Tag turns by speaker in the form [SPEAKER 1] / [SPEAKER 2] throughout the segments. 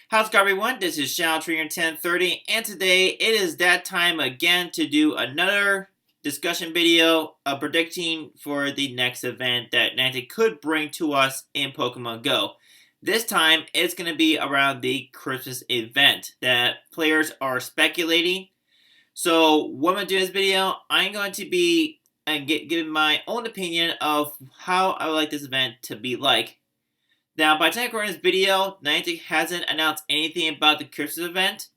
[SPEAKER 1] How's it going, everyone? This is Shao Trainer 1030, and today it is that time again to do another discussion video predicting for the next event that Niantic could bring to us in Pokemon Go. This time, it's going to be around the Christmas event that players are speculating. So, what I'm going to do in this video, I'm going to be giving my own opinion of how I would like this event to be like. Now, by the time I record this video, Niantic hasn't announced anything about the Christmas event.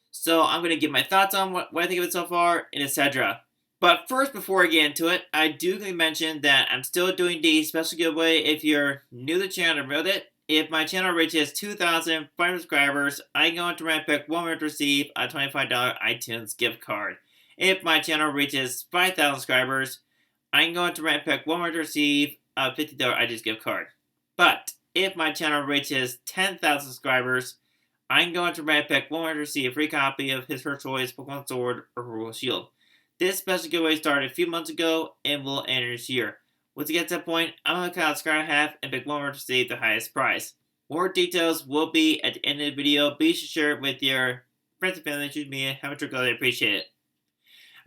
[SPEAKER 1] So I'm going to give my thoughts on what I think of it so far, and etc. But first, before I get into it, I do mention that I'm still doing the special giveaway if you're new to the channel and wrote it. If my channel reaches 2,500 subscribers, I'm going to rank pick one winner to receive a $25 iTunes gift card. If my channel reaches 5,000 subscribers, I'm going to rank pick one winner to receive a $50 iTunes gift card. But if my channel reaches 10,000 subscribers, I'm going to red pick one to receive a free copy of his her choice Pokemon Sword or Pokemon Shield. This special giveaway started a few months ago and will end this year. Once it gets to that point, I'm going to count subscribe half and pick one to receive the highest prize. More details will be at the end of the video. Be sure to share it with your friends and family. Choose me. Have a trick. I appreciate it.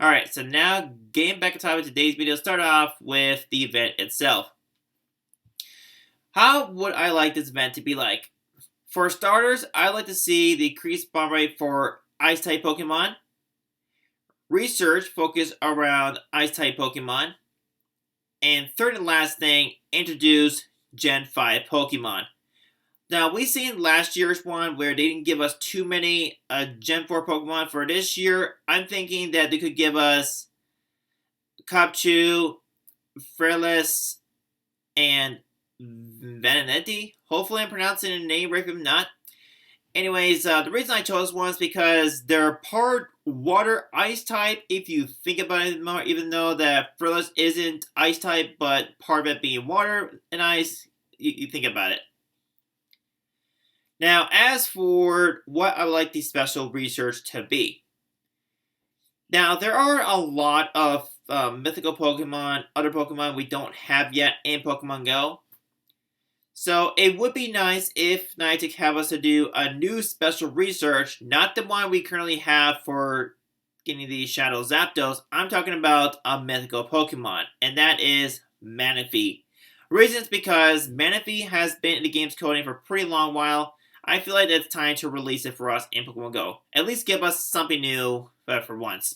[SPEAKER 1] Alright, so now getting back to the topic of today's video, start off with the event itself. How would I like this event to be like? For starters, I'd like to see the increased spawn rate for Ice-type Pokemon. Research focus around Ice-type Pokemon. And third and last thing, introduce Gen 5 Pokemon. Now, we've seen last year's one where they didn't give us too many Gen 4 Pokemon. For this year, I'm thinking that they could give us Capchu, Fearless, and Vanetti. Hopefully I'm pronouncing the name right, if I'm not. Anyways, the reason I chose one is because they're part water ice type, if you think about it more, even though that Fearless isn't ice type, but part of it being water and ice, you think about it. Now, as for what I would like the special research to be. Now, there are a lot of mythical Pokemon, other Pokemon we don't have yet in Pokemon Go. So it would be nice if Niantic have us to do a new special research, not the one we currently have for getting the Shadow Zapdos. I'm talking about a mythical Pokemon, and that is Manaphy. Reasons because Manaphy has been in the game's coding for a pretty long while. I feel like it's time to release it for us in Pokemon Go. At least give us something new for once.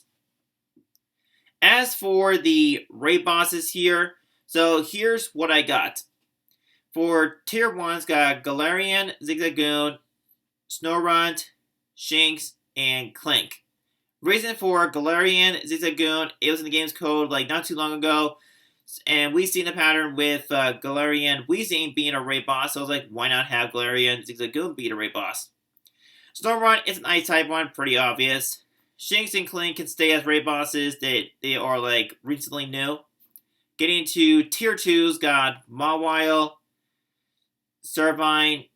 [SPEAKER 1] As for the raid bosses here, so here's what I got. For Tier 1's got Galarian, Zigzagoon, Snorunt, Shinx, and Clink. Reason for Galarian, Zigzagoon, it was in the game's code like not too long ago. And we've seen the pattern with Galarian Weezing being a raid boss. So I was like, why not have Galarian, Zigzagoon be a raid boss? Snorunt is an ice type one, pretty obvious. Shinx and Clink can stay as raid bosses. They are like recently new. Getting to Tier 2's got Mawile, Servine.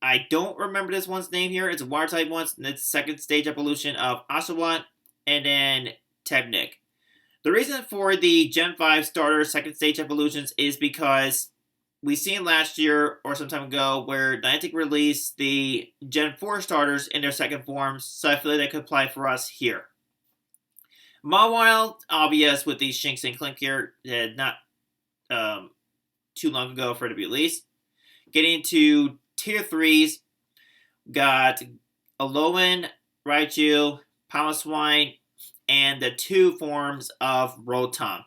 [SPEAKER 1] I don't remember this one's name here. It's a water type one. It's second stage evolution of Oshawott. And then Tebnick. The reason for the Gen 5 starter second stage evolutions is because we seen last year or some time ago where Niantic released the Gen 4 starters in their second forms. So I feel like that could apply for us here. Mawile, obvious with these Shinx and Clink here. Not too long ago for it to be released. Getting to Tier 3's, got Alolan, Raichu, Palmswine, and the two forms of Rotom.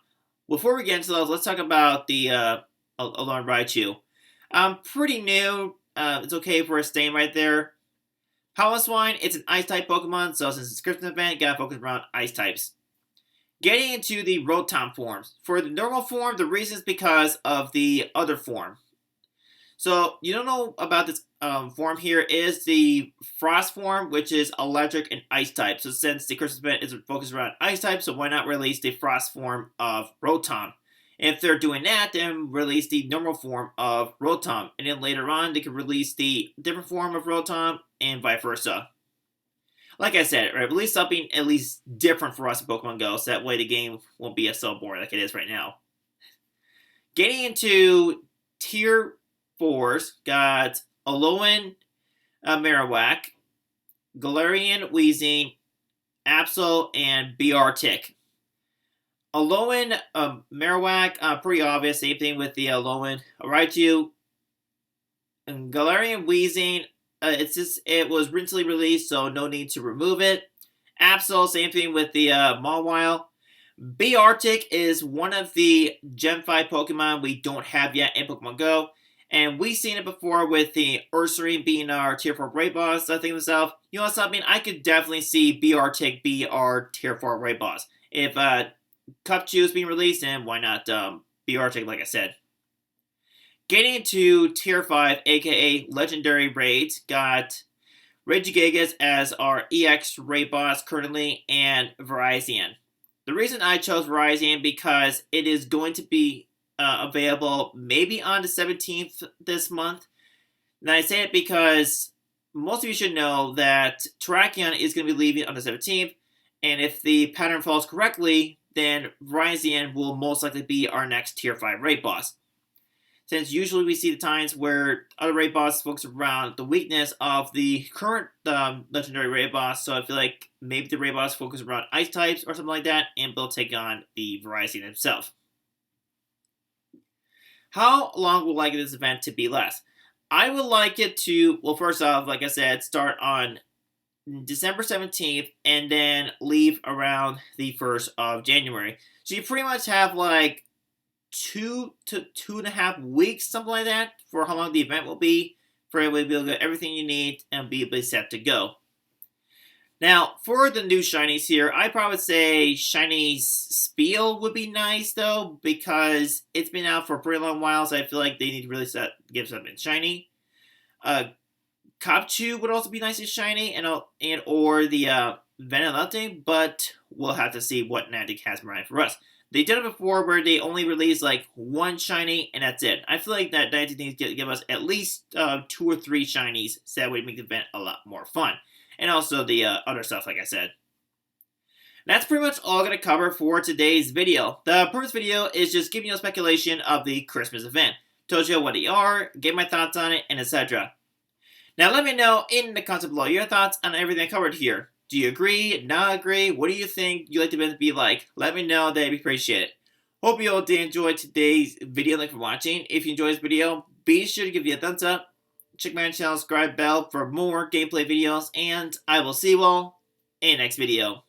[SPEAKER 1] Before we get into those, let's talk about the Alolan Raichu. Pretty new. It's okay for a stain right there. Palmswine, it's an Ice-type Pokemon, so since it's a Christmas event, gotta focus around Ice types. Getting into the Rotom forms. For the normal form, the reason is because of the other form. So, you don't know about this form here is the Frost form, which is electric and ice type. So since the Christmas event is focused around ice type, so why not release the Frost form of Rotom? If they're doing that, then release the normal form of Rotom. And then later on, they can release the different form of Rotom and vice versa. Like I said, right, release something at least different for us in Pokemon Go, so that way the game won't be so boring like it is right now. Getting into Tier 4's got Alolan, Marowak, Galarian Weezing, Absol, and BR Tick. Alolan, Marowak, pretty obvious. Same thing with the Alolan. Raichu, and Galarian Weezing, it was recently released, so no need to remove it. Absol, same thing with the Mawile. Arctic is one of the Gen 5 Pokemon we don't have yet in Pokemon Go. And we've seen it before with the Ursaring being our Tier 4 raid boss. So I think to myself, you know something? I could definitely see Arctic be our Tier 4 raid boss. If Cupchew is being released, then why not Arctic, like I said. Getting into Tier 5, aka Legendary Raids, got Regigigas as our EX raid boss currently, and Virizion. The reason I chose Virizion because it is going to be available maybe on the 17th this month. And I say it because most of you should know that Terrakion is going to be leaving on the 17th, and if the pattern falls correctly, then Virizion will most likely be our next Tier 5 raid boss. Since usually we see the times where other raid bosses focus around the weakness of the current legendary raid boss, so I feel like maybe the raid boss focus around ice types or something like that, and they'll take on the Virizion himself. How long would I like this event to be last? I would like it to, well, first off, like I said, start on December 17th and then leave around the 1st of January. So you pretty much have like 2 to 2.5 weeks, something like that, for how long the event will be, for it to be able to get everything you need and be set to go. Now, for the new shinies here, I probably would say Shinies Spiel would be nice, though, because it's been out for a pretty long while, so I feel like they need to really give something shiny. Cupchew would also be nice and shiny, or the Venonat, but we'll have to see what Niantic has planned for us. They did it before where they only released like one shiny and that's it. I feel like that Niantic needs to give us at least 2 or 3 shinies so that would make the event a lot more fun. And also the other stuff, like I said. That's pretty much all I'm going to cover for today's video. The purpose of the video is just giving you a speculation of the Christmas event. Told you what they are, gave my thoughts on it, and etc. Now let me know in the comments below your thoughts on everything I covered here. Do you agree? Not agree? What do you think you'd like the event to be like? Let me know. That'd be appreciated. Hope you all did enjoy today's video. Thanks for watching. If you enjoyed this video, be sure to give me a thumbs up. Check my channel, subscribe bell for more gameplay videos, and I will see you all in the next video.